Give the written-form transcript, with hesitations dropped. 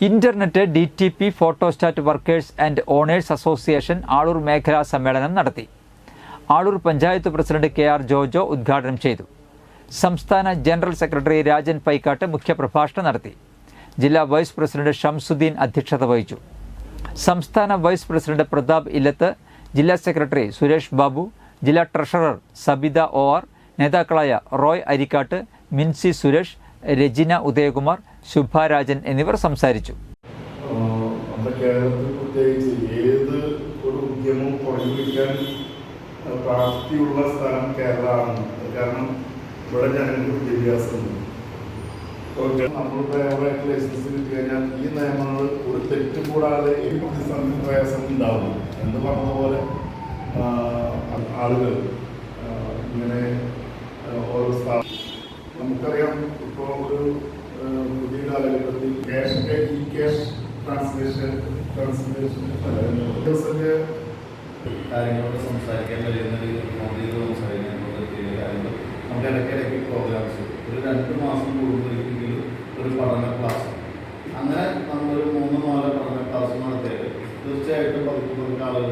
Internet DTP photostat workers and owners association Aloor മേഖലാ സമ്മേളനം നടത്തി. ആളൂർ പഞ്ചായത്ത് പ്രസിഡന്റ് KR ജോജോ ഉദ്ഘാടനം ചെയ്തു. സംസ്ഥാന ജനറൽ സെക്രട്ടറി രാജൻ പൈക്കാട്ട് മുഖ്യപ്രഭാഷണം നടത്തി. ജില്ലാ വൈസ് പ്രസിഡന്റ് ഷംസുദ്ദീൻ അധ്യക്ഷത വഹിച്ചു. സംസ്ഥാന വൈസ് പ്രസിഡന്റ് പ്രതാപ് ഇല്ലത്ത്, ജില്ലാ സെക്രട്ടറി സുരേഷ് ബാബു, ജില്ലാ ട്രഷറർ സബിത OR, നേതാക്കളായ റോയ് അരിക്കാട്ട്, മിൻസി സുരേഷ്, രജിന ഉദയകുമാർ, ശുഭ രാജൻ എന്നിവർ സംസാരിച്ചു. നമ്മുടെ കേരളത്തിൽ പ്രത്യേകിച്ച് ഏത് ഒരു ഉദ്യമവും തുടങ്ങിപ്പിക്കാൻ പ്രാപ്തിയുള്ള സ്ഥലം കേരളമാണ്. കാരണം ഇവിടെ ജനങ്ങൾക്ക് വിദ്യാഭ്യാസമുണ്ട്. നമ്മളുടെ എവിടെയൊക്കെ ലൈസൻസ് കിട്ടി കഴിഞ്ഞാൽ ഈ നിയമങ്ങൾ ഒരു തെറ്റും കൂടാതെ ഈ പ്രതിസന്ധി പ്രയാസം ഉണ്ടാവും എന്ന് പറഞ്ഞതുപോലെ ആളുകൾ ഇങ്ങനെ ഓരോ നമുക്കറിയാം. ഇപ്പോൾ ഒരു പുതിയ കാലഘട്ടത്തിൽ ക്യാഷ് ട്രാൻസ്ലേഷൻ കാര്യങ്ങളൊക്കെ സംസാരിക്കാൻ കഴിയുന്ന രീതിയിൽ സംസാരിക്കാൻ കാര്യങ്ങൾ നമുക്ക് ഇടയ്ക്കിടയ്ക്ക് പ്രോഗ്രാംസ് ഒരു 2 മാസം കൂടുമ്പോഴേക്കെങ്കിലും ഒരു പഠന ക്ലാസ്, അങ്ങനെ നമ്മളൊരു 3-4 പഠന ക്ലാസ് നടത്തിയാൽ തീർച്ചയായിട്ടും പതുക്കെ ആളുകൾ